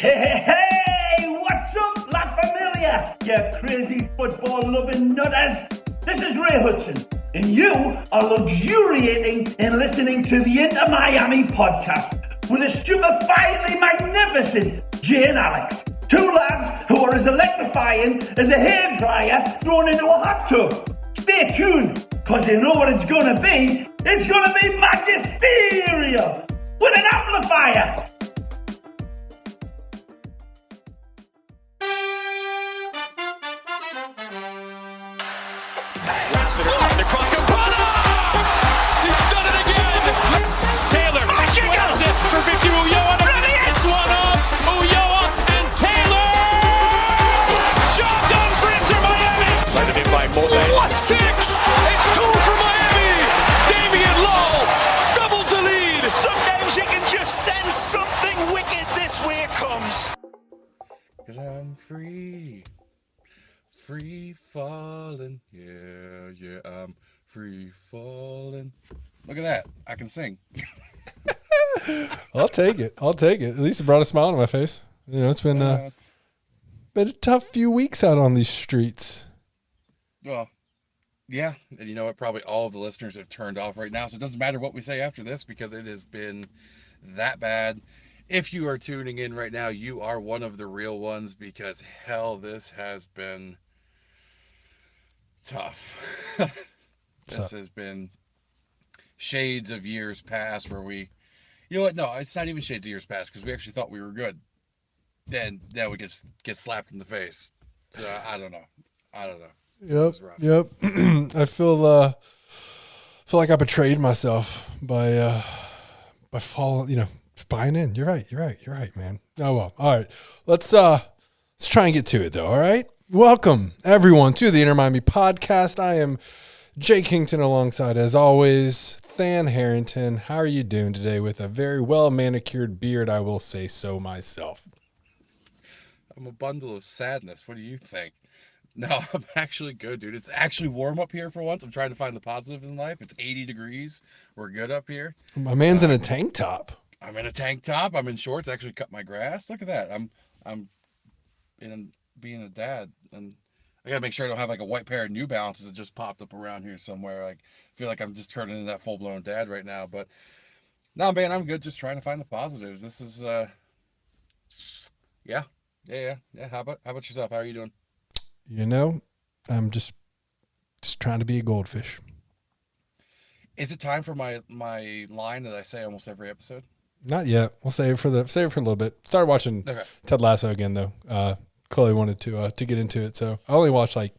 Hey, what's up, La Familia? You crazy football-loving nutters. This is Ray Hudson, and you are luxuriating in listening to the Inter Miami podcast with the stupefyingly magnificent Jay and Alex. Two lads who are as electrifying as a hairdryer thrown into a hot tub. Stay tuned, because you know what it's going to be. It's going to be magisterial with an amplifier. The cross goes, he's done it again. Taylor squares it for Victor Ulloa. It's one up. Ulloa and Taylor. Job done for Inter Miami. Led him in by Morte. What? 6. It's 2 for Miami. Damian Lowell doubles the lead. Some days you can just sense something wicked. This way it comes. Cause I'm free. Free falling, yeah, I'm free falling. Look at that, I can sing. I'll take it. At least it brought a smile to my face. You know, it's been a tough few weeks out on these streets. Well, yeah, and you know what? Probably all of the listeners have turned off right now, so it doesn't matter what we say after this because it has been that bad. If you are tuning in right now, you are one of the real ones because hell, this has been tough. This has been shades of years past where we, you know what? No, it's not even shades of years past because we actually thought we were good. Then we get slapped in the face. So I don't know. Yep. I feel like I betrayed myself by falling. Buying in. You're right, man. Oh well. All right. Let's try and get to it though. All right. Welcome, everyone, to the Inter Miami podcast. I am Jay Kington alongside, as always, Than Harrington. How are you doing today with a very well-manicured beard, I will say so myself? I'm a bundle of sadness. What do you think? No, I'm actually good, dude. It's actually warm up here for once. I'm trying to find the positives in life. It's 80 degrees. We're good up here. My man's in a tank top. I'm in a tank top. I'm in shorts. I actually cut my grass. Look at that. I'm being a dad, and I gotta make sure I don't have like a white pair of New Balances that just popped up around here somewhere. Like, I feel like I'm just turning into that full-blown dad right now. But no, man, I'm good. Just trying to find the positives. This is yeah. How about yourself? How are you doing? I'm just trying to be a goldfish. Is it time for my line that I say almost every episode? Not yet. We'll save it for a little bit. Started watching Ted Lasso again though. Chloe wanted to get into it, so I only watched like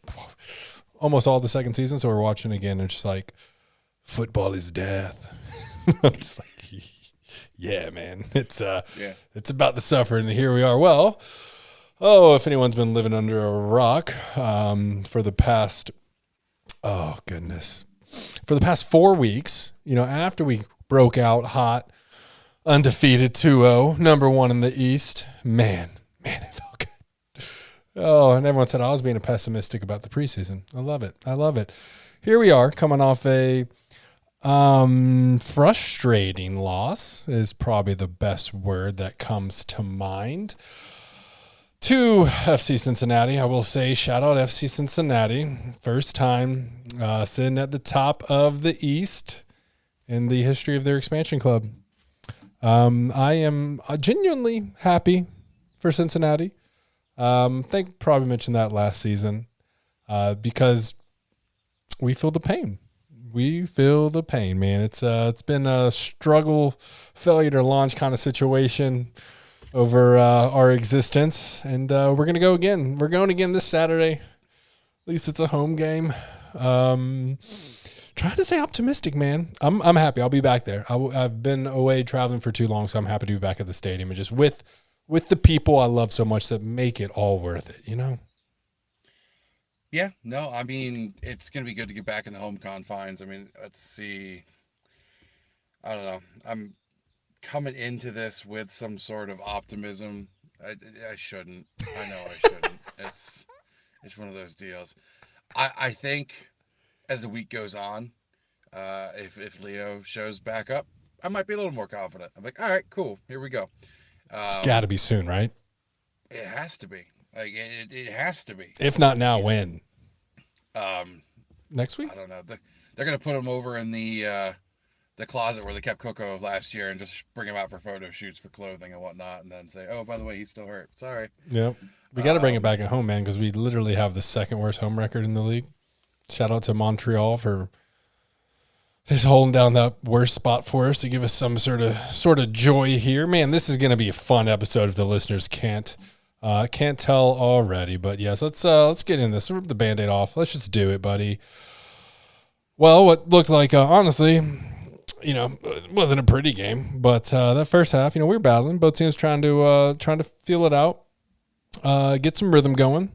almost all the second season. So we're watching again, and just like football is death. I'm just like, yeah, man, it's about the suffering, and here we are. Well, if anyone's been living under a rock for the past, for the past 4 weeks, after we broke out hot, undefeated 2-0, number one in the East, man, it felt good. Oh, and everyone said I was being pessimistic about the preseason. I love it. Here we are coming off a frustrating loss is probably the best word that comes to mind. To FC Cincinnati, I will say shout out FC Cincinnati. First time sitting at the top of the East in the history of their expansion club. I am genuinely happy for Cincinnati. I think probably mentioned that last season because we feel the pain. Man. It's been a struggle, failure to launch kind of situation over our existence, and we're going to go again. We're going again this Saturday. At least it's a home game. Trying to stay optimistic, man. I'm happy. I'll be back there. I've been away traveling for too long, so I'm happy to be back at the stadium and just with the people I love so much that make it all worth it, Yeah, no, I mean, it's going to be good to get back in the home confines. I mean, let's see. I don't know. I'm coming into this with some sort of optimism. I shouldn't. I know I shouldn't. It's one of those deals. I think as the week goes on, if Leo shows back up, I might be a little more confident. I'm like, all right, cool, here we go. It's got to be soon, right? It has to be. Like it has to be. If not now, when? Next week? I don't know. They're gonna put him over in the closet where they kept Coco last year and just bring him out for photo shoots for clothing and whatnot, and then say, "Oh, by the way, he's still hurt. Sorry." Yep. We got to bring it back at home, man, because we literally have the second worst home record in the league. Shout out to Montreal for just holding down that worst spot for us to give us some sort of joy here. Man, this is going to be a fun episode if the listeners can't tell already. But yes, let's get in this. Rip the Band-Aid off. Let's just do it, buddy. Well, what looked like honestly, it wasn't a pretty game, but that first half, we were battling. Both teams trying to feel it out, get some rhythm going.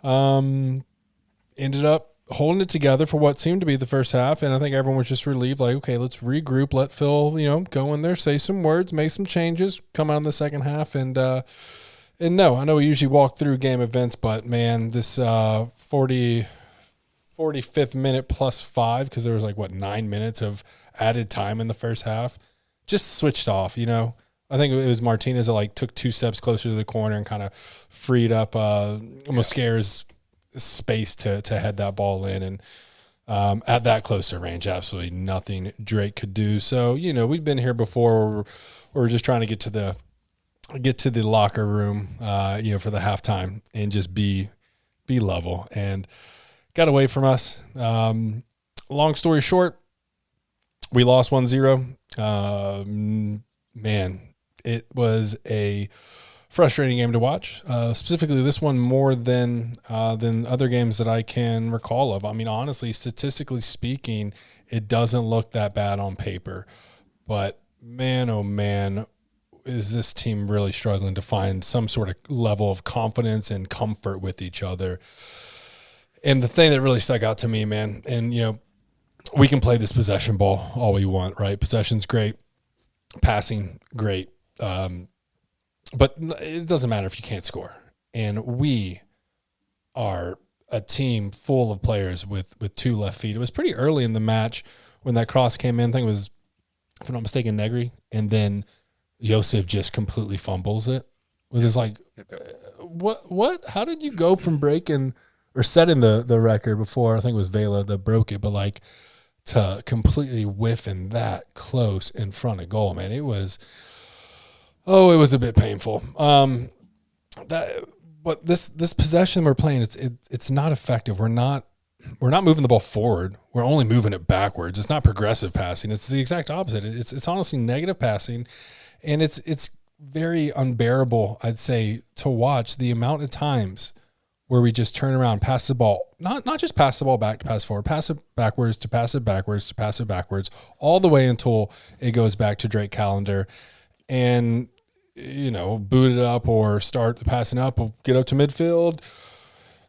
Ended up holding it together for what seemed to be the first half, and I think everyone was just relieved. Like, okay, let's regroup, let Phil, go in there, say some words, make some changes, come out in the second half, and no, I know we usually walk through game events, but man, this 45th minute plus 5, because there was 9 minutes of added time in the first half, just switched off. I think it was Martinez that took 2 steps closer to the corner and kind of freed up Mosquera's space to head that ball in, and at that closer range, absolutely nothing Drake could do. So we've been here before where we're just trying to get to the locker room, for the halftime and just be level, and got away from us. Long story short, we lost 1-0. Man, it was a frustrating game to watch. Specifically, this one more than other games that I can recall of. I mean, honestly, statistically speaking, it doesn't look that bad on paper, but man, oh man, is this team really struggling to find some sort of level of confidence and comfort with each other. And the thing that really stuck out to me, man, and we can play this possession ball all we want, right? Possession's great, passing great, but it doesn't matter if you can't score. And we are a team full of players with 2 left feet. It was pretty early in the match when that cross came in. I think it was, if I'm not mistaken, Negri, and then Josef just completely fumbles it with his what? How did you go from breaking or setting the record before? I think it was Vela that broke it, but to completely whiffing that close in front of goal, man. It was a bit painful. But this possession we're playing, it's not effective. We're not moving the ball forward. We're only moving it backwards. It's not progressive passing. It's the exact opposite. It's honestly negative passing. And it's very unbearable, I'd say, to watch the amount of times where we just turn around, pass the ball, not just pass the ball back to pass forward, pass it backwards to pass it backwards to pass it backwards, all the way until it goes back to Drake Callender, and boot it up or start passing up, or get up to midfield.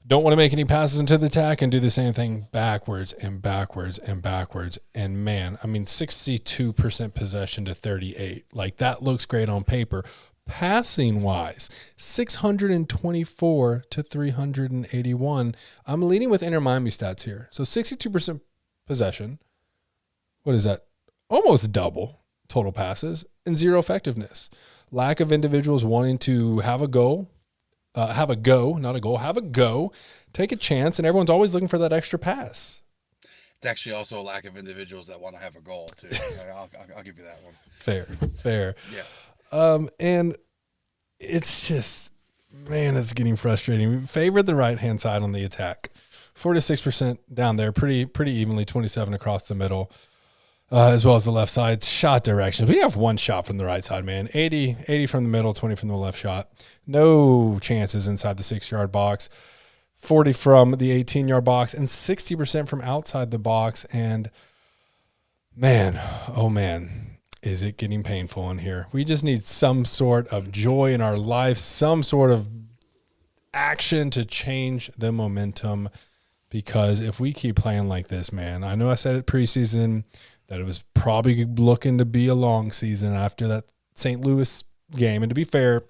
Don't want to make any passes into the attack and do the same thing backwards and backwards and backwards. And man, I mean, 62% possession to 38. That looks great on paper. Passing wise, 624 to 381. I'm leading with Inter Miami stats here. So 62% possession. What is that? Almost double total passes and 0 effectiveness. Lack of individuals wanting to have a go, take a chance, and everyone's always looking for that extra pass. It's actually also a lack of individuals that want to have a goal, too. I'll give you that one. Fair. Yeah. And it's just, man, it's getting frustrating. We favored the right-hand side on the attack. 46% down there, pretty evenly, 27 across the middle, as well as the left side. Shot direction. We have 1 shot from the right side, man. 80 from the middle, 20 from the left shot. No chances inside the 6-yard box. 40 from the 18-yard box, and 60% from outside the box. And man, oh man, is it getting painful in here. We just need some sort of joy in our life, some sort of action to change the momentum, because if we keep playing like this, man, I know I said it preseason that it was probably looking to be a long season after that St. Louis game. And to be fair,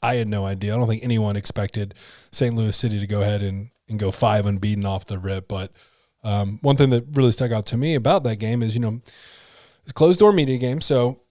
I had no idea. I don't think anyone expected St. Louis City to go ahead and go 5 unbeaten off the rip. But one thing that really stuck out to me about that game is, it's a closed-door media game, so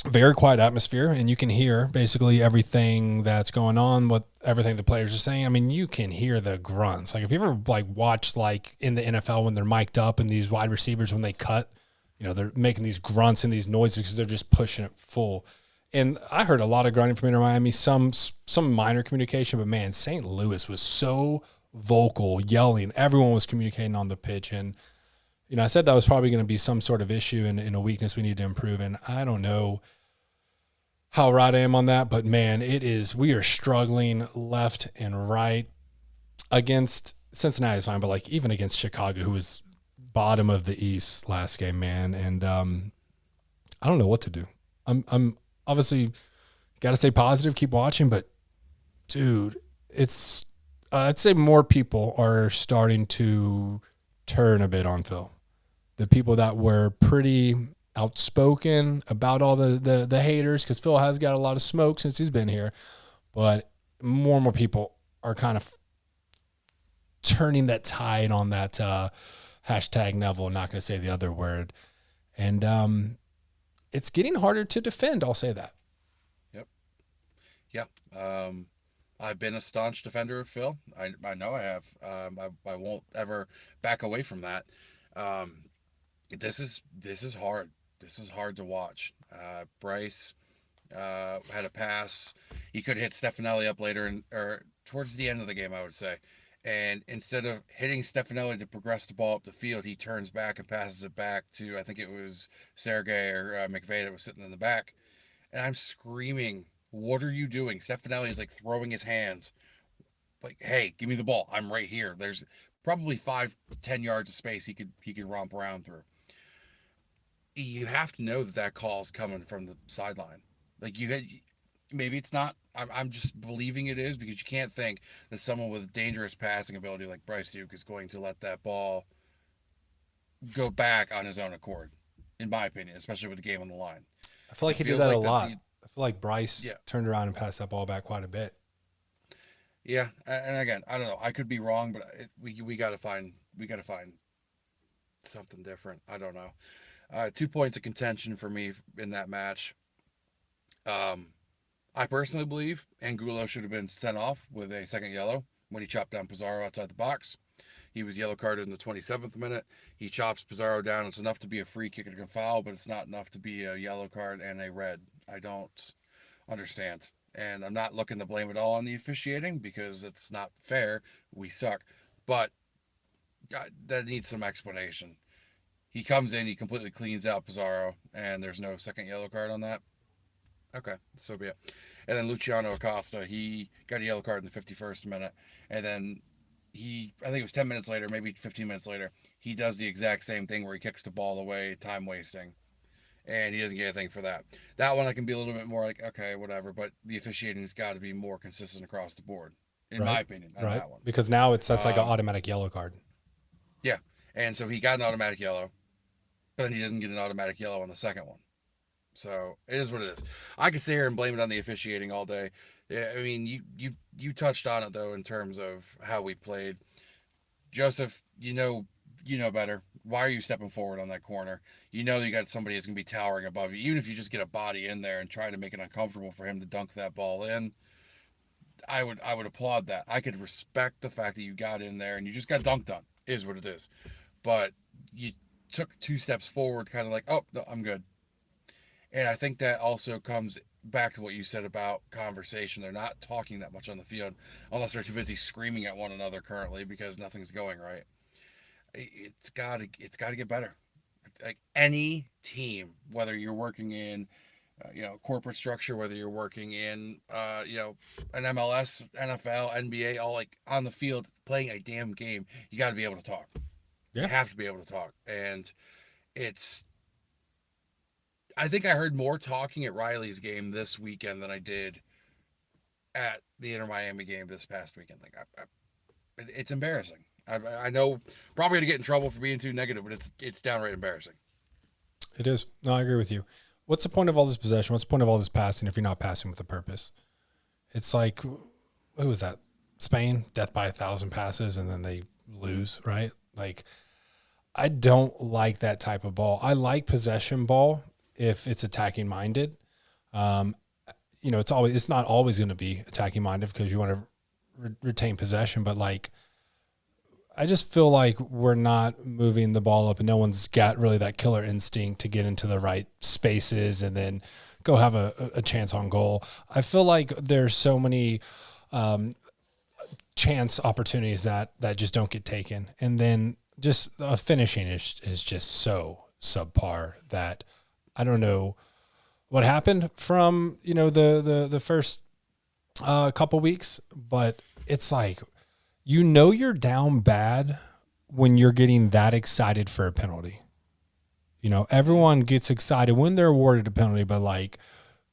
very quiet atmosphere, and you can hear basically everything that's going on, what everything the players are saying. I mean, you can hear the grunts. Like if you ever like watched like in the NFL when they're mic'd up and these wide receivers when they cut, you know, they're making these grunts and these noises because they're just pushing it full. And I heard a lot of grunting from Inter Miami, some minor communication, but man, St. Louis was so vocal, yelling. Everyone was communicating on the pitch, and you know, I said that was probably going to be some sort of issue and a weakness we need to improve. And I don't know how right I am on that, but man, we are struggling left and right against Cincinnati is fine, but like even against Chicago, who was bottom of the East last game, man. And I don't know what to do. I'm obviously got to stay positive, keep watching, but dude, it's I'd say more people are starting to turn a bit on Phil. The people that were pretty outspoken about all the haters, because Phil has got a lot of smoke since he's been here, but more and more people are kind of turning that tide on that hashtag Neville, not going to say the other word. And it's getting harder to defend, I'll say that. Yep. Yeah. I've been a staunch defender of Phil. I know I have. I won't ever back away from that. This is hard. This is hard to watch. Bryce had a pass. He could hit Stefanelli up later or towards the end of the game, I would say. And instead of hitting Stefanelli to progress the ball up the field, he turns back and passes it back to, I think it was Sergey or McVeigh that was sitting in the back. And I'm screaming, what are you doing? Stefanelli is like throwing his hands. Like, hey, give me the ball. I'm right here. There's probably 5-10 yards of space he could romp around through. You have to know that call's coming from the sideline. Like maybe it's not. I'm just believing it is, because you can't think that someone with dangerous passing ability like Bryce Duke is going to let that ball go back on his own accord, in my opinion, especially with the game on the line. I feel like he did that a lot. I feel like Bryce turned around and passed that ball back quite a bit. Yeah, and again, I don't know. I could be wrong, but we got to find something different. I don't know. 2 points of contention for me in that match. I personally believe Angulo should have been sent off with a second yellow when he chopped down Pizarro outside the box. He was yellow carded in the 27th minute. He chops Pizarro down. It's enough to be a free kick and a foul, but it's not enough to be a yellow card and a red. I don't understand. And I'm not looking to blame it all on the officiating, because it's not fair. We suck. But that needs some explanation. He comes in, he completely cleans out Pizarro, and there's no second yellow card on that. Okay, so be it. And then Luciano Acosta, he got a yellow card in the 51st minute. And then I think it was 10 minutes later, maybe 15 minutes later, he does the exact same thing where he kicks the ball away, time wasting. And he doesn't get anything for that. That one I can be a little bit more like, okay, whatever. But the officiating has got to be more consistent across the board, in my opinion, on that one. Because now that's like an automatic yellow card. Yeah. And so he got an automatic yellow, but then he doesn't get an automatic yellow on the second one. So it is what it is. I could sit here and blame it on the officiating all day. Yeah, I mean, you touched on it, though, in terms of how we played. Joseph, you know better. Why are you stepping forward on that corner? You know you got somebody that's going to be towering above you. Even if you just get a body in there and try to make it uncomfortable for him to dunk that ball in, I would applaud that. I could respect the fact that you got in there and you just got dunked on, is what it is. But you took 2 steps forward, kind of like, oh, no, I'm good. And I think that also comes back to what you said about conversation. They're not talking that much on the field unless they're too busy screaming at one another currently because nothing's going right. It's got to get better. Like any team, whether you're working in corporate structure, whether you're working in an MLS, NFL, NBA, all like on the field playing a damn game, you got to be able to talk. Yeah. You have to be able to talk. And I think I heard more talking at Riley's game this weekend than I did at the Inter Miami game this past weekend. Like, it's embarrassing. I know, probably going to get in trouble for being too negative, but it's downright embarrassing. It is. No, I agree with you. What's the point of all this possession? What's the point of all this passing if you're not passing with a purpose? It's like, who was that? Spain, death by 1,000 passes, and then they lose, right? Like, I don't like that type of ball. I like possession ball if it's attacking minded, It's not always going to be attacking minded because you want to retain possession, but like, I just feel like we're not moving the ball up and no one's got really that killer instinct to get into the right spaces and then go have a chance on goal. I feel like there's so many chance opportunities that just don't get taken. And then just finishing is just so subpar that I don't know what happened from, the first couple weeks, but it's like, you're down bad when you're getting that excited for a penalty. Everyone gets excited when they're awarded a penalty, but like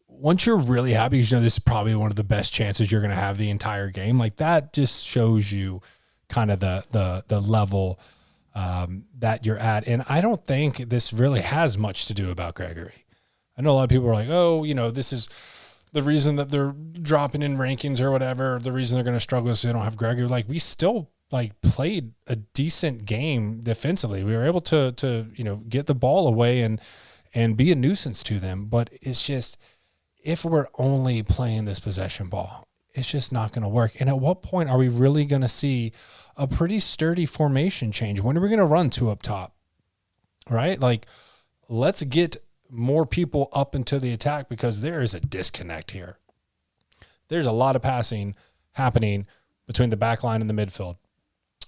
once you're really happy, this is probably one of the best chances you're going to have the entire game. Like that just shows you kind of the level that you're at. And I don't think this really has much to do about Gregory. I know a lot of people are like, oh, this is the reason that they're dropping in rankings or whatever, the reason they're going to struggle is they don't have Gregory. Like we still played a decent game defensively. We were able to get the ball away and be a nuisance to them. But it's just, if we're only playing this possession ball, it's just not going to work. And at what point are we really going to see a pretty sturdy formation change? When are we going to run two up top? Right? Like, let's get more people up into the attack because there is a disconnect here. There's a lot of passing happening between the back line and the midfield.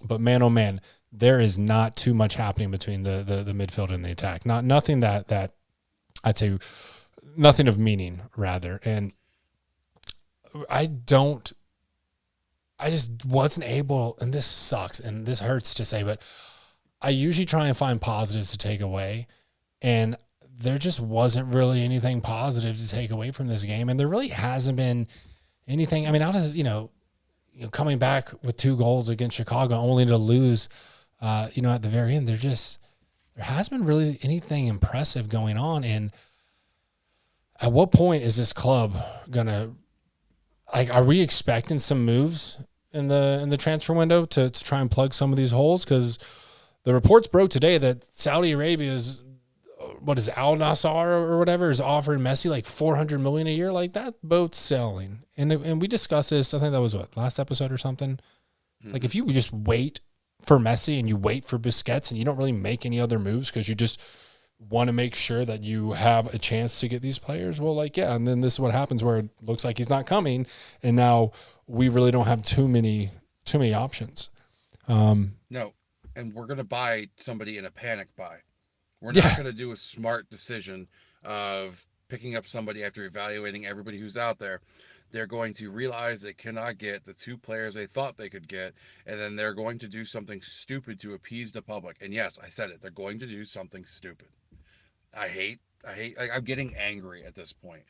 But man, oh man, there is not too much happening between the midfield and the attack. Nothing that I'd say, nothing of meaning rather. And I just wasn't able, and this sucks and this hurts to say, but I usually try and find positives to take away. And there just wasn't really anything positive to take away from this game. And there really hasn't been anything. I mean, I'll just, coming back with 2 goals against Chicago only to lose, at the very end, there hasn't been really anything impressive going on. And at what point is this club going to, are we expecting some moves in the transfer window to try and plug some of these holes? Because the reports broke today that Saudi Arabia's, Al Nassr or whatever is offering Messi like $400 million a year. Like that boat's selling. And we discussed this. I think that was last episode or something. Mm-hmm. Like if you just wait for Messi and you wait for Busquets and you don't really make any other moves because you just want to make sure that you have a chance to get these players. Well, and then this is what happens where it looks like he's not coming. And now we really don't have too many options. No. And we're going to buy somebody in a panic buy. We're not going to do a smart decision of picking up somebody after evaluating everybody who's out there. They're going to realize they cannot get the 2 players they thought they could get, and then they're going to do something stupid to appease the public. And yes, I said it. They're going to do something stupid. I'm getting angry at this point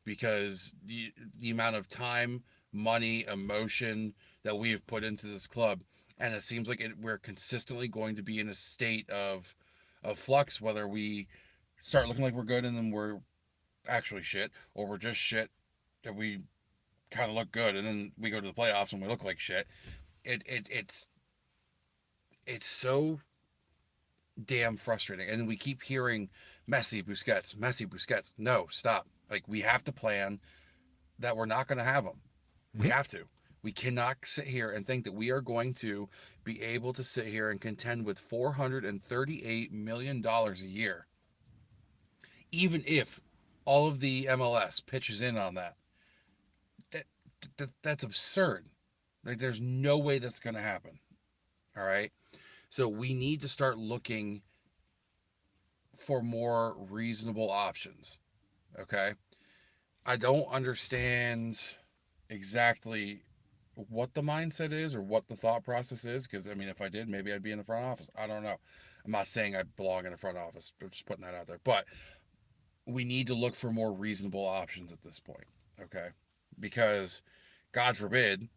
because the amount of time, money, emotion that we have put into this club, and it seems like we're consistently going to be in a state of flux, whether we start looking like we're good and then we're actually shit, or we're just shit that we kind of look good and then we go to the playoffs and we look like shit. It's so damn frustrating. And then we keep hearing Messi, Busquets. No, stop. Like, we have to plan that we're not going to have them. Mm-hmm. We have to. We cannot sit here and think that we are going to be able to sit here and contend with $438 million a year. Even if all of the MLS pitches in on that. That's absurd. Like, there's no way that's going to happen. All right? So we need to start looking for more reasonable options. Okay? I don't understand exactly what the mindset is or what the thought process is, because if I did, maybe I'd be in the front office. I don't know. I'm not saying I belong in the front office. I'm just putting that out there. But we need to look for more reasonable options at this point, okay? Because, God forbid,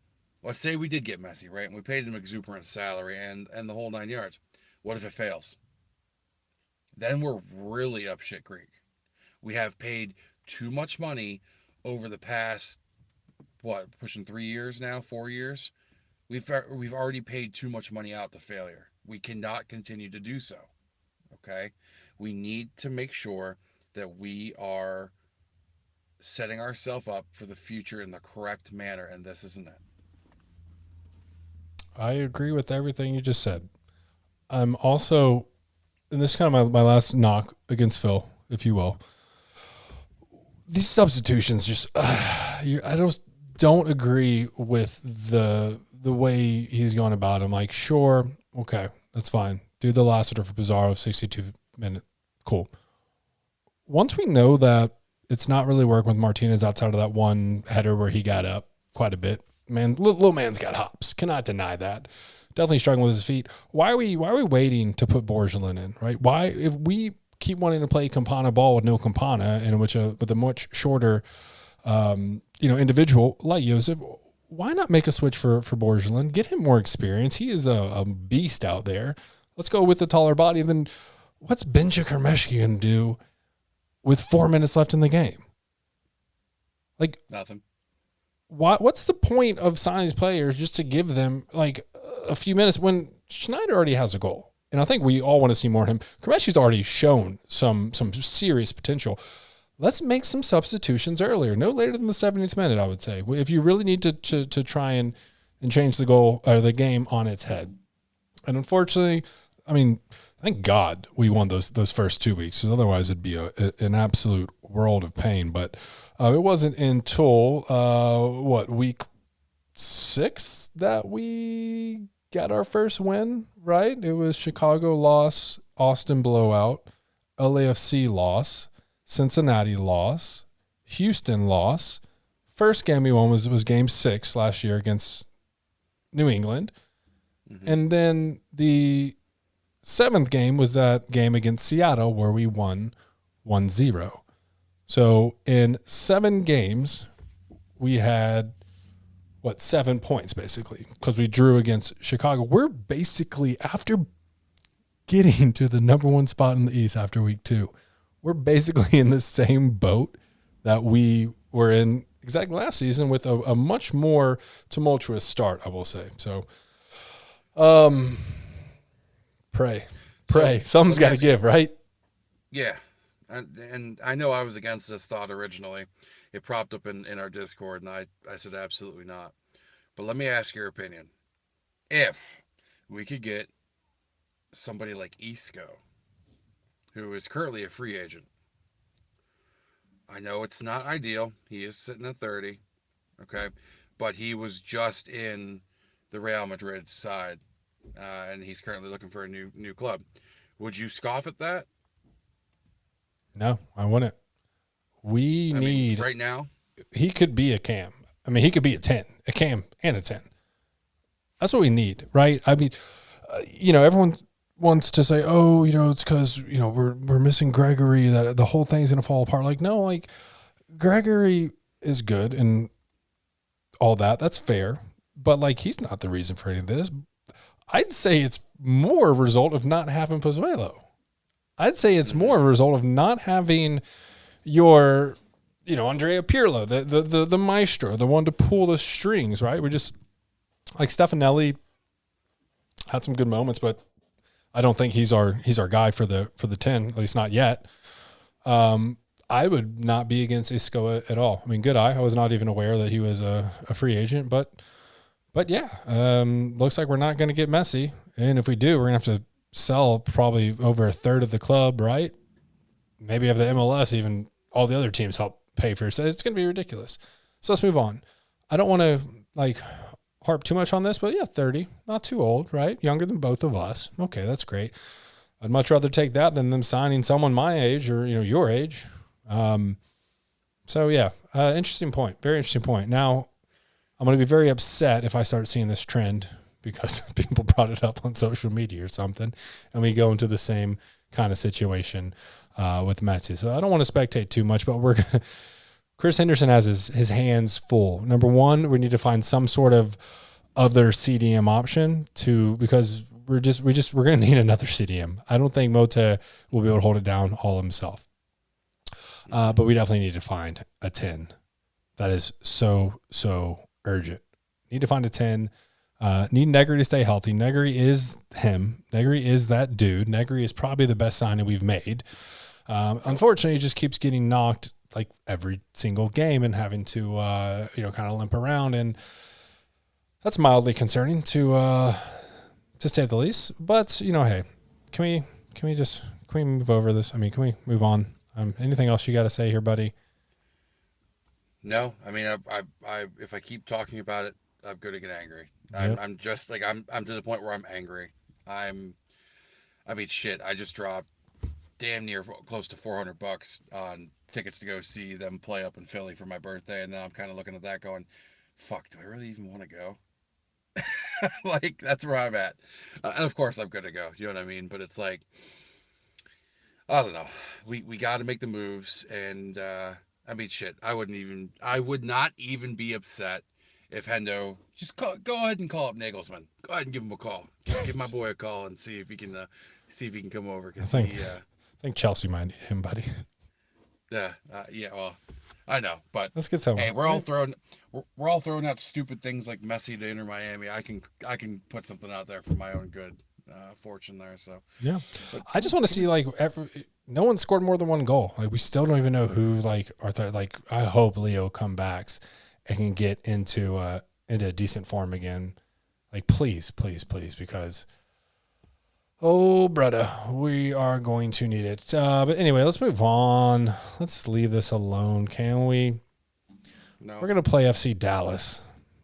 let's say we did get Messi, right? And we paid him exuberant salary and the whole 9 yards. What if it fails? Then we're really up shit creek. We have paid too much money over the past, pushing 3 years now, 4 years? We've already paid too much money out to failure. We cannot continue to do so, okay? We need to make sure that we are setting ourselves up for the future in the correct manner, and this isn't it. I agree with everything you just said. I'm also, and this is kind of my last knock against Phil, if you will. These substitutions just, I don't agree with the way he's going about them. Like, sure, okay, that's fine. Do the Lassiter for Pizarro, 62-minute, cool. Once we know that it's not really working with Martinez outside of that one header where he got up quite a bit, man, little man's got hops. Cannot deny that. Definitely struggling with his feet. Why are we waiting to put Borgelin in, right? Why, if we keep wanting to play Campana ball with no Campana and with a much shorter, individual like Joseph, why not make a switch for Borgelin? Get him more experience. He is a beast out there. Let's go with the taller body. And then what's Benja Kermeshki going to do with 4 minutes left in the game? Like Nothing. What's the point of signing these players just to give them like a few minutes when Schneider already has a goal? And I think we all want to see more of him. Kermeshki's already shown some serious potential. Let's make some substitutions earlier, no later than the 70th minute, I would say. If you really need to try and change the goal or the game on its head. And unfortunately, I mean, thank God we won those first 2 weeks, because otherwise it'd be an absolute world of pain. But it wasn't until week 6 that we got our first win, right? It was Chicago loss, Austin blowout, LAFC loss, Cincinnati loss, Houston loss. First game we won was game 6 last year against New England. Mm-hmm. And then the 7th game was that game against Seattle where we won 1-0. So in 7 games, we had, 7 points basically, because we drew against Chicago. We're basically, after getting to the number 1 spot in the East after week 2, we're basically in the same boat that we were in exactly last season with a much more tumultuous start, I will say. So, pray. Something's got to give, right? Yeah. And I know I was against this thought originally. It propped up in our Discord, and I said absolutely not. But let me ask your opinion. If we could get somebody like Isco, who is currently a free agent. I know it's not ideal. He is sitting at 30, okay? But he was just in the Real Madrid side, and he's currently looking for a new club. Would you scoff at that? No, I wouldn't. I mean, right now, he could be a Cam. I mean, he could be a 10, a Cam and a 10. That's what we need, right? I mean, everyone wants to say, oh, it's because, we're missing Gregory, that the whole thing's going to fall apart. Like, no, like Gregory is good and all that. That's fair. But like, he's not the reason for any of this. I'd say it's more a result of not having Pozuelo. I'd say it's more a result of not having your, Andrea Pirlo, the maestro, the one to pull the strings, right? We just, like Stefanelli had some good moments, but I don't think he's our guy for the 10, at least not yet. I would not be against Isco at all. I mean, good eye. I was not even aware that he was a free agent, but yeah, looks like we're not going to get Messi. And if we do, we're going to have to sell probably over a third of the club, right? Maybe have the MLS, even all the other teams help pay for it. So it's going to be ridiculous. So let's move on. I don't want to harp too much on this, but yeah, 30, not too old, right? Younger than both of us. Okay, that's great. I'd much rather take that than them signing someone my age or, your age. So yeah, interesting point. Very interesting point. Now, I'm going to be very upset if I start seeing this trend because people brought it up on social media or something, and we go into the same kind of situation with Messi. So I don't want to spectate too much, but Chris Henderson has his hands full. Number one, we need to find some sort of other CDM option because we're going to need another CDM. I don't think Mota will be able to hold it down all himself. But we definitely need to find a 10. That is so urgent. Need to find a 10. Need Negri to stay healthy. Negri is him. Negri is that dude. Negri is probably the best signing we've made. Unfortunately, he just keeps getting knocked like every single game and having to kind of limp around, and that's mildly concerning to say the least. But hey, can we move over this? I mean, can we move on? Anything else you got to say here, buddy? No, I mean, I if I keep talking about it, I'm going to get angry. Yep. I'm just like, I'm to the point where I'm angry. I mean, shit, I just dropped damn near close to $400 on tickets to go see them play up in Philly for my birthday. And then I'm kind of looking at that going, fuck, do I really even want to go? Like, that's where I'm at. And of course I'm going to go, you know what I mean? But it's like, I don't know. We got to make the moves. And, I mean, shit, I would not even be upset if Hendo just go ahead and call up Nagelsmann. Go ahead and give him a call. Give my boy a call and see if he can come over. I think Chelsea might need him, buddy. Yeah. Well, I know, but let's get someone. Hey, we're all throwing out stupid things like Messi to Inter Miami. I can put something out there for my own good fortune there. So yeah, I just want to see no one scored more than one goal. Like, we still don't even know who. I hope Leo comes back and can get into decent form again. Like, please, because, oh, brother, we are going to need it. But anyway, let's move on. Let's leave this alone, can we? No. We're going to play FC Dallas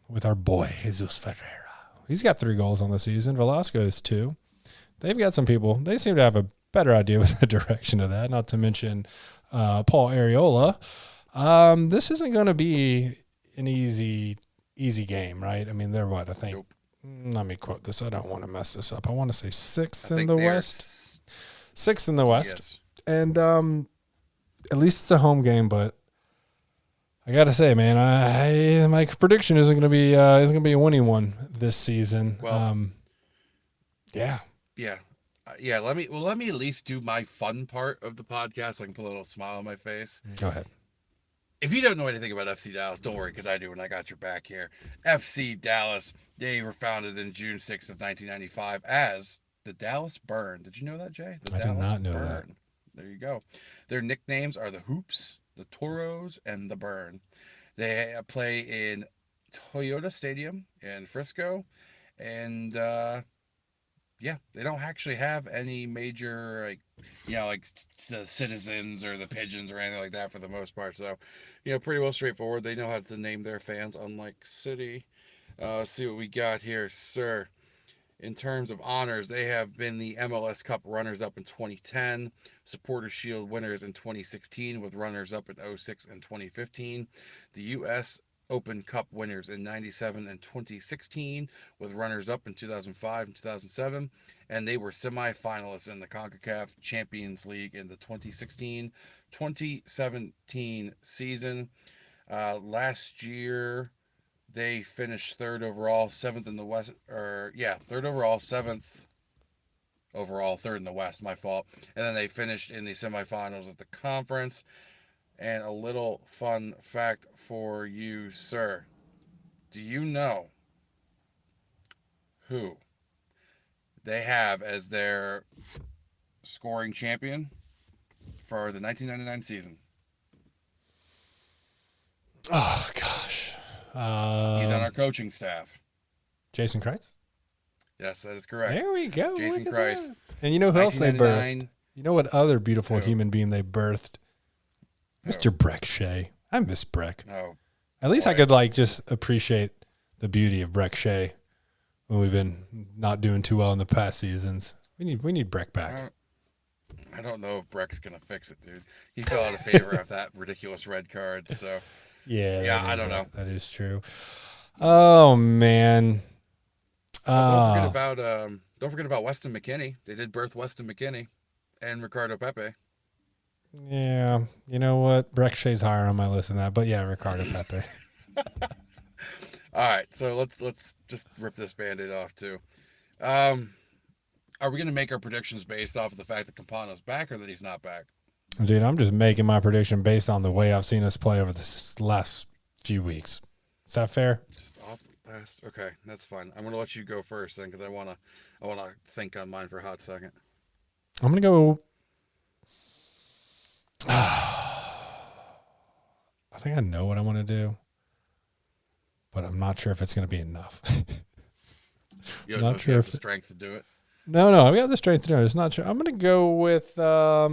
with our boy, Jesus Ferreira. He's got 3 goals on the season. Velasco's 2. They've got some people. They seem to have a better idea with the direction of that, not to mention Paul Areola. This isn't going to be an easy game, right? I mean, they're what, I think. Nope. Let me quote this. I don't want to mess this up. I want to say 6th in the West. 6th in the West. Yes. And at least it's a home game, but I got to say, man, my prediction isn't going to be a winning one this season. Well, yeah. Yeah. Let me at least do my fun part of the podcast so I can put a little smile on my face. Go ahead. If you don't know anything about FC Dallas, don't worry, because I do, and I got your back here. FC Dallas, they were founded in June 6th of 1995 as the Dallas Burn. Did you know that, Jay? I did not know that. There you go. Their nicknames are the Hoops, the Toros, and the Burn. They play in Toyota Stadium in Frisco, and they don't actually have any major the Citizens or the Pigeons or anything like that for the most part. So, pretty well straightforward. They know how to name their fans, unlike City. Let's see what we got here, sir. In terms of honors, they have been the MLS Cup runners-up in 2010, Supporter Shield winners in 2016 with runners-up in 2006 and 2015, the U.S. Open Cup winners in 97 and 2016 with runners-up in 2005 and 2007, and they were semifinalists in the CONCACAF Champions League in the 2016-2017 season. Last year, they finished third overall, 7th in the West, third overall, 7th overall, third in the West, my fault. And then they finished in the semifinals of the conference. And a little fun fact for you, sir. Do you know who they have as their scoring champion for the 1999 season? Oh, gosh. He's on our coaching staff. Jason Kreis? Yes, that is correct. There we go. Jason Kreis. And you know who else they birthed? You know what other beautiful human being they birthed? Mr. Breck Shea. I miss Breck. Oh, at least I could just appreciate the beauty of Breck Shea when we've been not doing too well in the past seasons. We need Breck back. I don't know if Breck's gonna fix it, dude. He fell out of favor of that ridiculous red card. So yeah, I don't know. That is true. Oh man. Don't forget about Weston McKennie. They did birth Weston McKennie and Ricardo Pepe. Yeah, you know what? Breck Shea's higher on my list than that, but yeah, Ricardo Pepe. All right, so let's just rip this Band-Aid off too. Are we gonna make our predictions based off of the fact that Campano's back or that he's not back? Dude, I'm just making my prediction based on the way I've seen us play over the last few weeks. Is that fair? Just off the last. Okay, that's fine. I'm gonna let you go first then, because I wanna think on mine for a hot second. I'm gonna go. think I know what I want to do, but I'm not sure if it's going to be enough. You don't know if you have the strength to do it? No, I've got the strength to do it. It's not sure. I'm going to go with a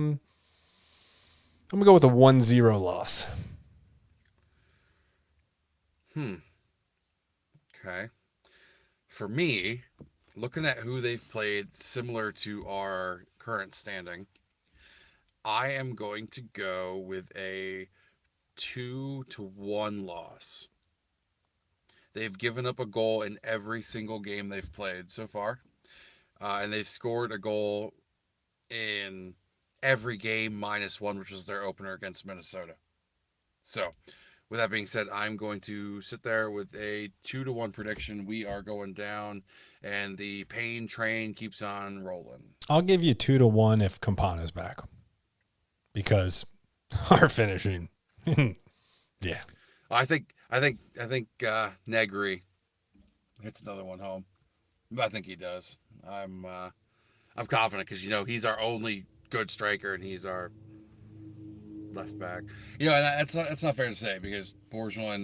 1-0 loss. Okay. For me, looking at who they've played similar to our current standing, I am going to go with a 2-1 loss. They've given up a goal in every single game they've played so far. And they've scored a goal in every game -1, which was their opener against Minnesota. So, with that being said, I'm going to sit there with a 2-1 prediction. We are going down, and the pain train keeps on rolling. I'll give you 2-1 if Campana's back, because our finishing, yeah. I think Negri hits another one home. I think he does. I'm confident because he's our only good striker and he's our left back. And that's not fair to say because Bourgeois,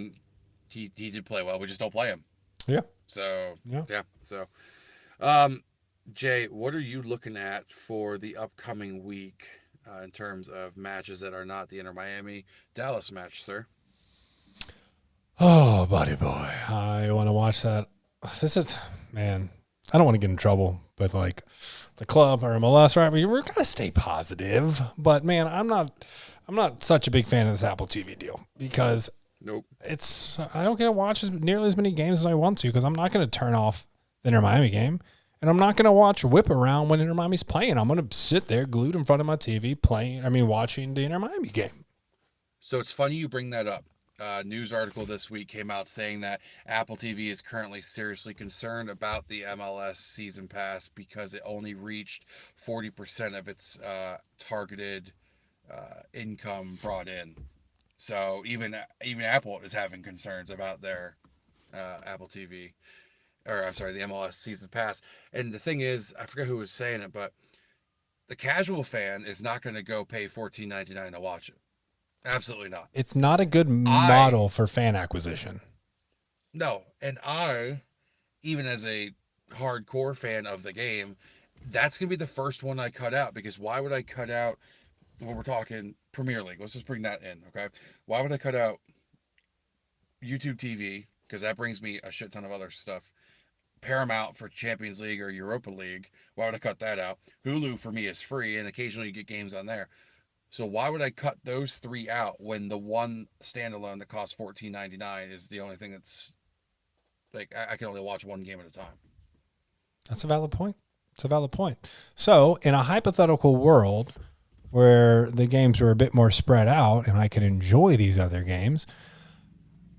he did play well. We just don't play him. Yeah. So yeah. So, Jay, what are you looking at for the upcoming week in terms of matches that are not the Inter Miami Dallas match, sir? Oh, buddy boy, I want to watch that. This is, man, I don't want to get in trouble with like the club or MLS, right? We're gotta stay positive, but man, I'm not such a big fan of this Apple TV deal because nope, I don't get to watch nearly as many games as I want to because I'm not going to turn off the Inter Miami game, and I'm not going to watch Whip Around when Inter Miami's playing. I'm going to sit there glued in front of my TV watching the Inter Miami game. So it's funny you bring that up. News article this week came out saying that Apple TV is currently seriously concerned about the MLS season pass because it only reached 40% of its targeted income brought in. So even Apple is having concerns about their Apple TV, or I'm sorry, the MLS season pass. And the thing is, I forget who was saying it, but the casual fan is not going to go pay $14.99 to watch it. Absolutely not. It's not a good model for fan acquisition. No, and I, even as a hardcore fan of the game, that's going to be the first one I cut out because why would I cut out when we're talking Premier League? Let's just bring that in, okay? Why would I cut out YouTube TV? Because that brings me a shit ton of other stuff. Paramount for Champions League or Europa League. Why would I cut that out? Hulu for me is free, and occasionally you get games on there. So why would I cut those three out when the one standalone that costs $14.99 is the only thing that's like I can only watch one game at a time? That's a valid point. So in a hypothetical world where the games were a bit more spread out and I could enjoy these other games,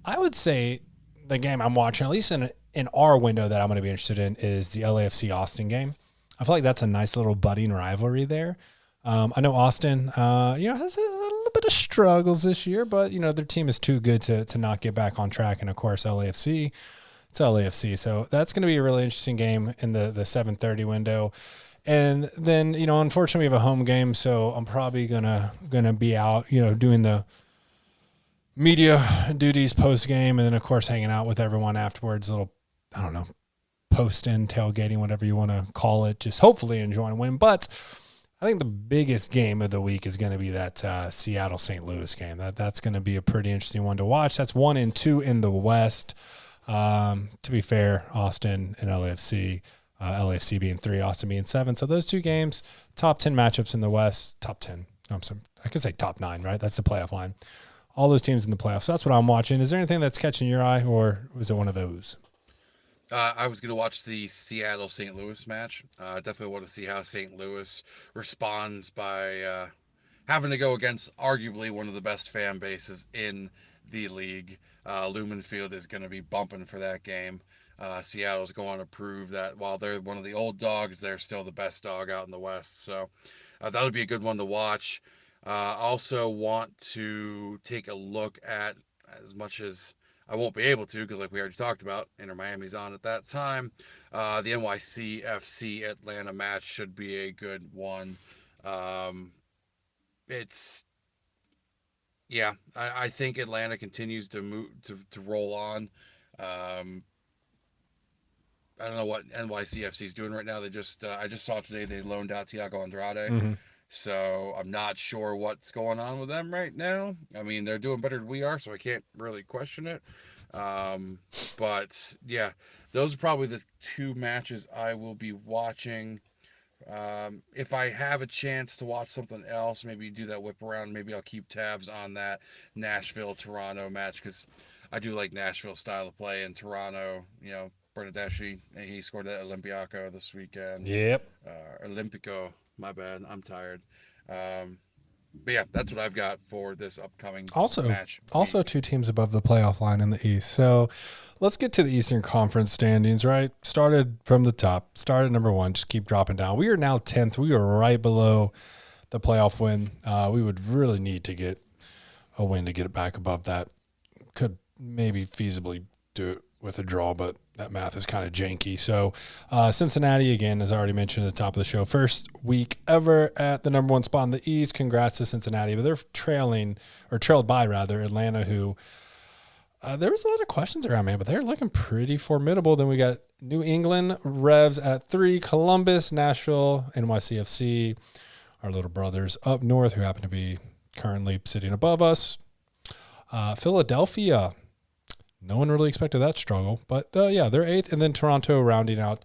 I would say the game I'm watching, at least in our window that I'm going to be interested in, is the LAFC Austin game. I feel like that's a nice little budding rivalry there. I know Austin, has a little bit of struggles this year, but, their team is too good to not get back on track. And, of course, LAFC, it's LAFC. So that's going to be a really interesting game in the 7:30 window. And then, unfortunately, we have a home game, so I'm probably gonna be out, doing the media duties post-game and then, of course, hanging out with everyone afterwards, a little, I don't know, post-in, tailgating, whatever you want to call it, just hopefully enjoying a win. But I think the biggest game of the week is going to be that Seattle-St. Louis game. That's going to be a pretty interesting one to watch. That's 1 and 2 in the West. To be fair, Austin and LAFC, LAFC being 3, Austin being 7. So those two games, top 10 matchups in the West. Top 10. I could say top 9, right? That's the playoff line. All those teams in the playoffs. So that's what I'm watching. Is there anything that's catching your eye, or was it one of those? I was going to watch the Seattle-St. Louis match. Definitely want to see how St. Louis responds by having to go against arguably one of the best fan bases in the league. Lumen Field is going to be bumping for that game. Seattle's going to prove that while they're one of the old dogs, they're still the best dog out in the West. So that'll be a good one to watch. Also want to take a look at, as much as I won't be able to because like we already talked about, Inter Miami's on at that time. The NYC FC Atlanta match should be a good one. It's Yeah, I think Atlanta continues to move to roll on. I don't know what NYCFC is doing right now. They just I just saw today they loaned out Thiago Andrade. Mm-hmm. So I'm not sure what's going on with them right now. I mean, they're doing better than we are, so I can't really question it. But yeah, those are probably the two matches I will be watching. If I have a chance to watch something else, maybe do that whip around. Maybe I'll keep tabs on that Nashville Toronto match because I do like Nashville style of play. In Toronto, Bernadeschi, and he scored that Olympiaco this weekend. Yep. Olympico, my bad. I'm tired. Um, but yeah, that's what I've got for this upcoming match. Also, two teams above the playoff line in the East. So let's get to the Eastern Conference standings, right? Started from the top, started number 1, just keep dropping down. We are now 10th. We are right below the playoff win. We would really need to get a win to get it back above that. Could maybe feasibly do it with a draw, but that math is kind of janky. So Cincinnati, again, as I already mentioned at the top of the show, first week ever at the number 1 spot in the East. Congrats to Cincinnati. But they're trailed by Atlanta, who there was a lot of questions around, man, but they're looking pretty formidable. Then we got New England Revs at 3, Columbus, Nashville, NYCFC, our little brothers up north who happen to be currently sitting above us. Philadelphia, no one really expected that struggle, but yeah, they're 8th, and then Toronto rounding out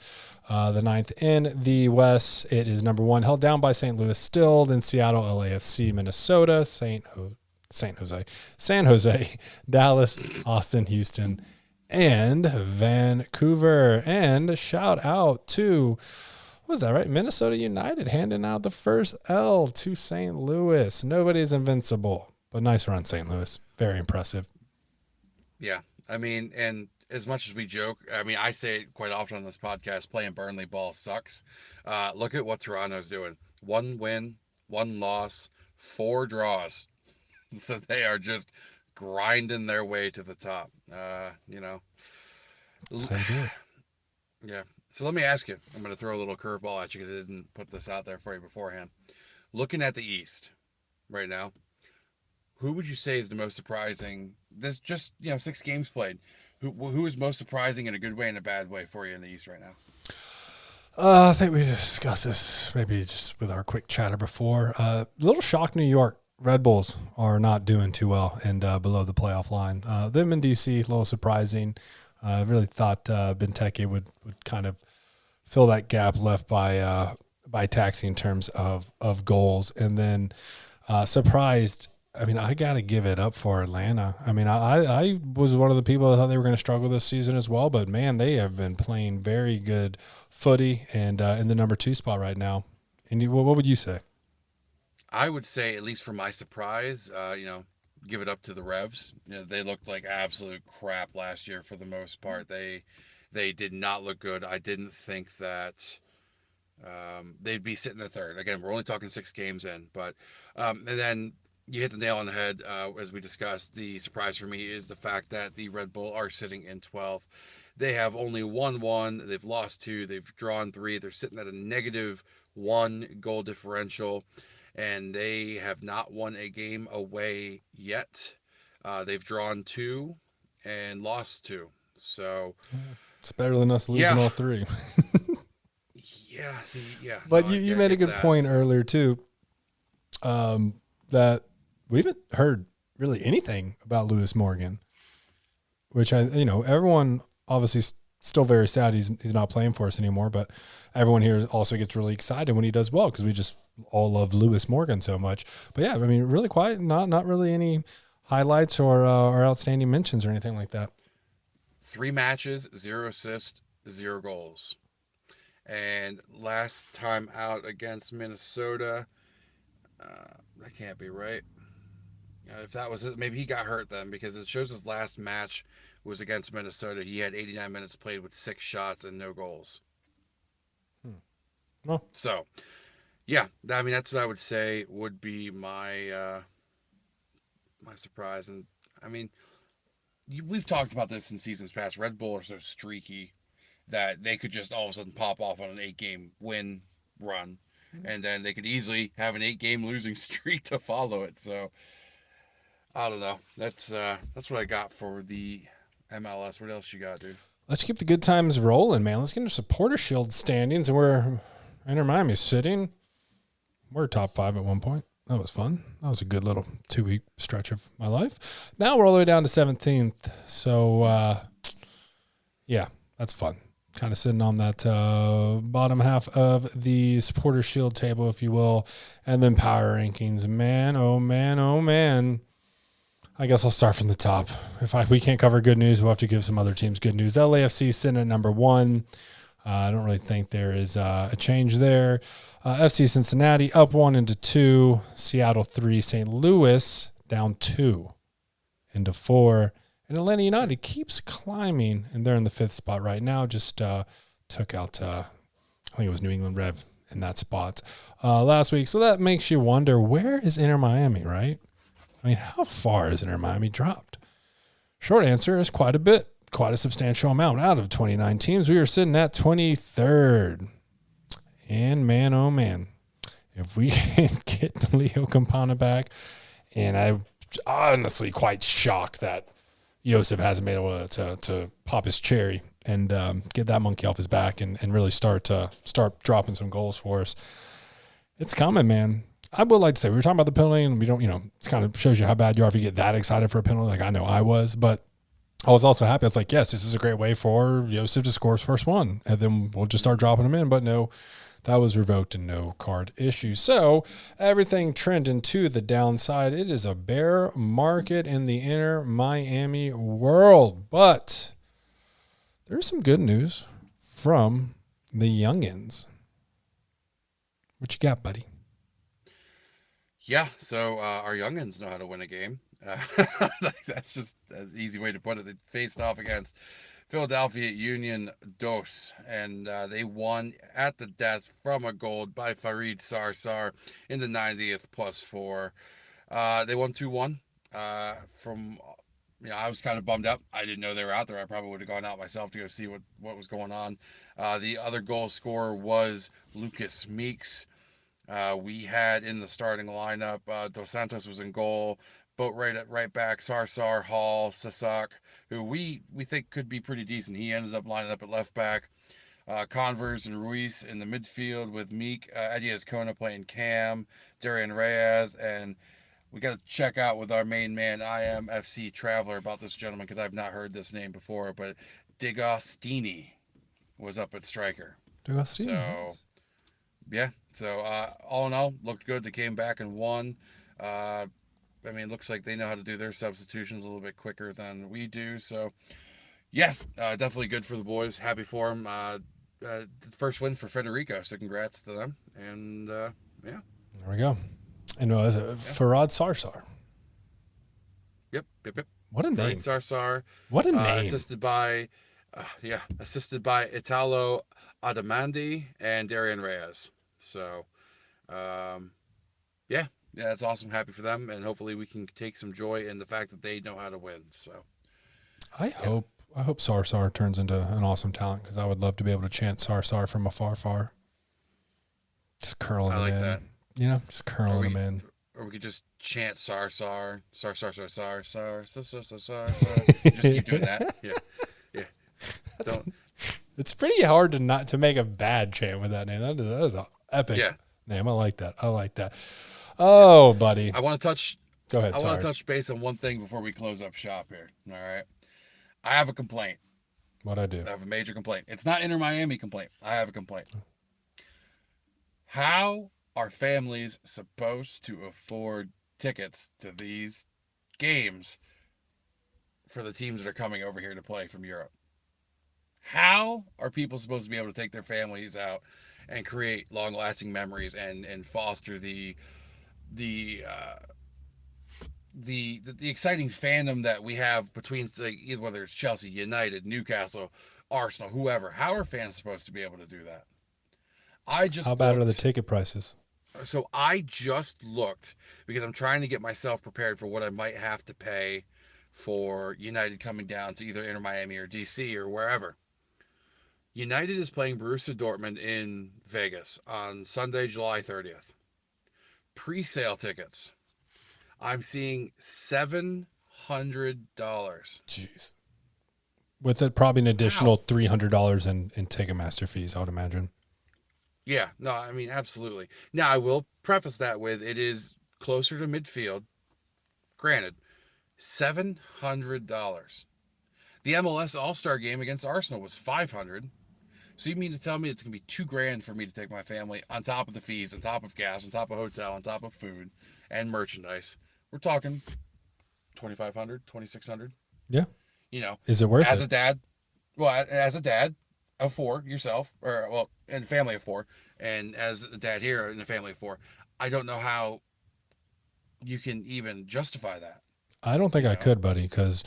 the 9th. In the West, it is number 1, held down by St. Louis still, then Seattle, LAFC, Minnesota, San Jose, Dallas, Austin, Houston, and Vancouver. And shout out to, what was that, right? Minnesota United handing out the first L to St. Louis. Nobody's invincible, but nice run, St. Louis. Very impressive. Yeah. I mean, and as much as we joke, I mean, I say it quite often on this podcast, playing Burnley ball sucks. Look at what Toronto's doing. 1 win, 1 loss, 4 draws. So they are just grinding their way to the top. That's how you do it. Yeah. So let me ask you. I'm going to throw a little curveball at you because I didn't put this out there for you beforehand. Looking at the East right now, who would you say is the most surprising? This just 6 games played. Who is most surprising in a good way and a bad way for you in the East right now? I think we discussed this maybe just with our quick chatter before. Little shock, New York Red Bulls are not doing too well and below the playoff line. Them in DC, a little surprising. I really thought Benteke would kind of fill that gap left by Taxi in terms of goals, and then surprised. I mean, I got to give it up for Atlanta. I mean, I was one of the people that thought they were going to struggle this season as well, but man, they have been playing very good footy and in the number 2 spot right now. And what would you say? I would say, at least for my surprise, give it up to the Revs. They looked like absolute crap last year for the most part. They did not look good. I didn't think that they'd be sitting at 3rd. Again, we're only talking 6 games in, but and then you hit the nail on the head, as we discussed. The surprise for me is the fact that the Red Bull are sitting in 12th. They have only won 1. They've lost 2. They've drawn 3. They're sitting at a -1 goal differential, and they have not won a game away yet. They've drawn 2 and lost 2. So it's better than us losing all 3. Yeah. But you made a good point earlier too, that we haven't heard really anything about Lewis Morgan, which everyone obviously still very sad he's not playing for us anymore, but everyone here also gets really excited when he does well because we just all love Lewis Morgan so much. But yeah, I mean, really quiet, not really any highlights or outstanding mentions or anything like that. 3 matches, 0 assists, 0 goals. And last time out against Minnesota, that can't be right. If that was it, maybe he got hurt then, because it shows his last match was against Minnesota. He had 89 minutes played with 6 shots and no goals. Well, so, yeah, I mean, that's what I would say would be my my surprise. And I mean, we've talked about this in seasons past. Red Bull are so streaky that they could just all of a sudden pop off on an 8-game win run, and then they could easily have an 8-game losing streak to follow it. So I don't know. That's what I got for the MLS. What else you got, dude? Let's keep the good times rolling, man. Let's get into Supporter Shield standings and where Inter Miami's sitting. We're top 5 at one point. That was fun. That was a good little 2-week stretch of my life. Now we're all the way down to 17th. So, yeah, that's fun. Kind of sitting on that bottom half of the Supporter Shield table, if you will. And then power rankings. Man, oh, man, oh, man. I guess I'll start from the top. If we can't cover good news, we'll have to give some other teams good news. LAFC sitting at number 1. I don't really think there is a change there. FC Cincinnati up 1 into 2. Seattle 3. St. Louis down 2 into 4. And Atlanta United keeps climbing, and they're in the 5th spot right now. Just took out, I think it was New England Rev in that spot last week. So that makes you wonder, where is Inter Miami, right? I mean, how far has Inter Miami dropped? Short answer is quite a bit, quite a substantial amount. Out of 29 teams, we are sitting at 23rd. And man, oh man, if we can get Leo Campana back, and I'm honestly quite shocked that Josef hasn't been able to pop his cherry and get that monkey off his back and really start dropping some goals for us. It's coming, man. I would like to say, we were talking about the penalty, and we don't, it kind of shows you how bad you are if you get that excited for a penalty. Like, I know I was, but I was also happy. I was like, yes, this is a great way for Josef to score his first one, and then we'll just start dropping him in. But no, that was revoked and no card issue. So everything trending to the downside. It is a bear market in the Inter Miami world, but there's some good news from the youngins. What you got, buddy? Yeah, so our youngins know how to win a game. That's just an easy way to put it. They faced off against Philadelphia Union Dos, and they won at the death from a goal by Farid Sarsar in the 90th +4. They won 2-1 from... I was kind of bummed out. I didn't know they were out there. I probably would have gone out myself to go see what was going on. The other goal scorer was Lucas Meeks. We had in the starting lineup, Dos Santos was in goal, Boat right back, Sarsar, Hall, Sasak, who we think could be pretty decent. He ended up lining up at left back. Converse and Ruiz in the midfield with Meek, Eddie Azcona playing Cam, Darian Reyes, and we got to check out with our main man, IMFC Traveler, about this gentleman, because I've not heard this name before, but D'Agostini was up at striker. D'Agostini. So, yeah. So, all in all, looked good. They came back and won. It looks like they know how to do their substitutions a little bit quicker than we do. So, yeah, definitely good for the boys. Happy for them. First win for Federico, so congrats to them. And, yeah. There we go. And is it Farad Sarsar? Yep. What a name. Sarsar. What a name. Assisted by Italo Adamandi and Darian Reyes. So, yeah, that's awesome. Happy for them, and hopefully we can take some joy in the fact that they know how to win. So, I hope Sarsar turns into an awesome talent, because I would love to be able to chant Sarsar from afar, far. Just curling him in. That. Just curling him in. Or we could just chant Sarsar. Just keep doing that. Yeah. It's pretty hard to make a bad chant with that name. That is an epic name. I like that. Oh, buddy. I want to touch. Go ahead. I want to touch base on one thing before we close up shop here. All right. I have a complaint. What'd I do? I have a major complaint. It's not Inter Miami complaint. I have a complaint. How are families supposed to afford tickets to these games for the teams that are coming over here to play from Europe? How are people supposed to be able to take their families out and create long-lasting memories and foster the exciting fandom that we have between, either whether it's Chelsea, United, Newcastle, Arsenal, whoever? How are fans supposed to be able to do that? How bad are the ticket prices? So I just looked, because I'm trying to get myself prepared for what I might have to pay for United coming down to either Inter Miami or DC or wherever. United is playing Borussia Dortmund in Vegas on Sunday, July 30th. Pre-sale tickets. I'm seeing $700. Jeez. With it, probably an additional $300 in Ticketmaster fees, I would imagine. Yeah, no, I mean, absolutely. Now, I will preface that with it is closer to midfield. Granted, $700. The MLS All-Star game against Arsenal was $500. So you mean to tell me it's going to be $2,000 for me to take my family on top of the fees, on top of gas, on top of hotel, on top of food and merchandise? We're talking $2,500, $2,600. Yeah. You know, is it worth as it? as a dad of 4 yourself, and a family of 4, and as a dad here in a family of 4, I don't know how you can even justify that. I don't think I could, buddy, because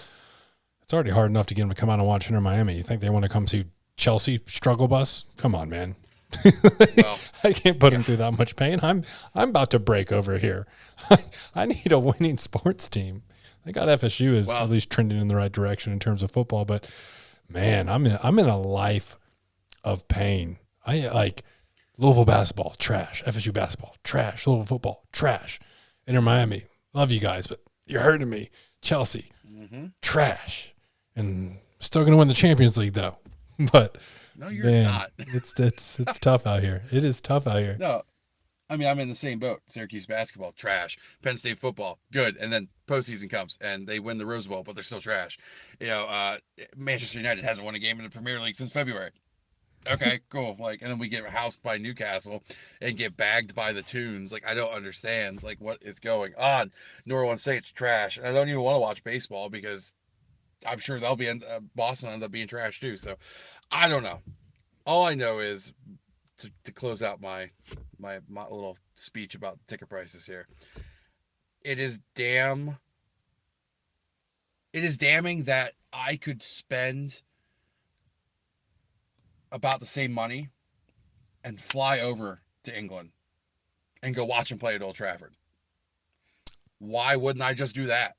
it's already hard enough to get them to come out and watch Inter Miami. You think they want to come see Chelsea struggle bus? Come on, man. Well, I can't put them through that much pain. I'm about to break over here. I need a winning sports team. I got FSU is at least trending in the right direction in terms of football, but man, I'm in a life of pain. I like Louisville basketball, trash. FSU basketball, trash. Louisville football, trash. Inter Miami, love you guys, but you're hurting me. Chelsea, trash. And still going to win the Champions League though. But no, you're not. It's tough out here. It is tough out here. No, I mean, I'm in the same boat. Syracuse basketball, trash. Penn State football, good. And then postseason comes and they win the Rose Bowl, but they're still trash. Manchester United hasn't won a game in the Premier League since February. Okay, cool. Like, and then we get housed by Newcastle and get bagged by the Toons. Like, I don't understand, like, what is going on. New Orleans Saints trash. And I don't even want to watch baseball because I'm sure they'll be Boston will end up being trash too. So, I don't know. All I know is to close out my little speech about ticket prices here. It is damning that I could spend about the same money and fly over to England and go watch them play at Old Trafford. Why wouldn't I just do that?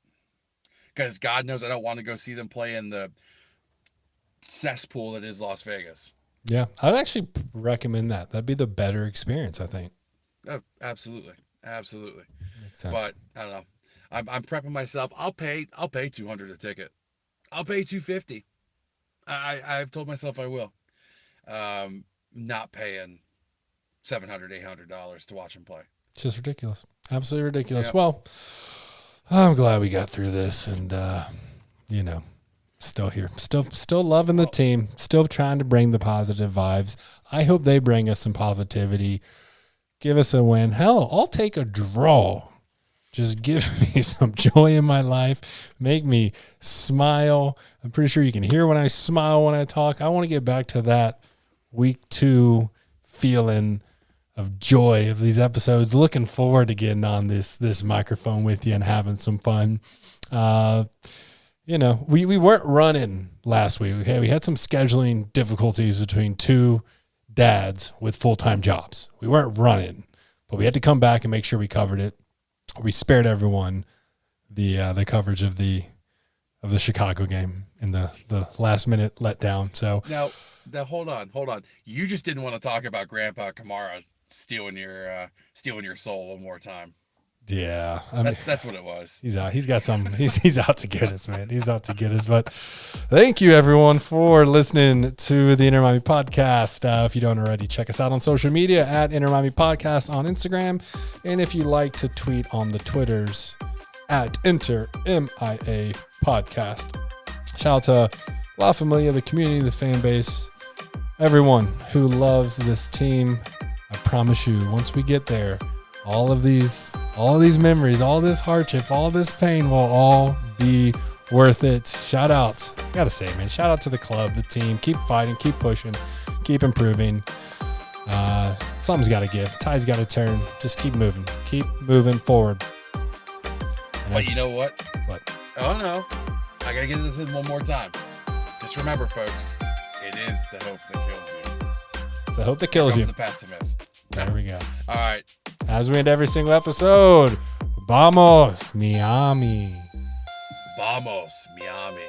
Because God knows I don't want to go see them play in the cesspool that is Las Vegas. Yeah, I'd actually recommend that. That'd be the better experience, I think. Oh, absolutely. Absolutely. Makes sense. But I don't know. I'm prepping myself. I'll pay $200 a ticket. I'll pay $250. I've told myself I will. Not paying $700, $800 to watch them play. It's just ridiculous. Absolutely ridiculous. Yeah. Well, I'm glad we got through this and, still here. Still loving the team. Still trying to bring the positive vibes. I hope they bring us some positivity. Give us a win. Hell, I'll take a draw. Just give me some joy in my life. Make me smile. I'm pretty sure you can hear when I smile when I talk. I want to get back to that week 2 feeling of joy of these episodes. Looking forward to getting on this microphone with you and having some fun. We weren't running last week. Okay, we had some scheduling difficulties between 2 dads with full-time jobs. We weren't running, but we had to come back and make sure we covered it. We spared everyone the coverage of the Chicago game in the last minute letdown. So now hold on. You just didn't want to talk about Grandpa Kamara stealing your soul one more time. Yeah, that's what it was. He's out. He's got some. He's out to get us, man. He's out to get us. But thank you, everyone, for listening to the Inter Miami podcast. If you don't already, check us out on social media at Inter Miami Podcast on Instagram, and if you like to tweet on the Twitters at Inter MIA Podcast. Shout out to La Familia, the community, the fan base, everyone who loves this team. I promise you, once we get there, all of these memories, all this hardship, all this pain will all be worth it. Shout out. I gotta say, man, shout out to the club, the team. Keep fighting, keep pushing, keep improving. Something's got to give. Tide's got to turn. Just keep moving forward. But you know what? What? Oh, no. I got to get this in one more time. Just remember, folks, it is the hope that kills you. It's the hope that kills you. The pessimist. There we go. All right. As we end every single episode, vamos, Miami. Vamos, Miami.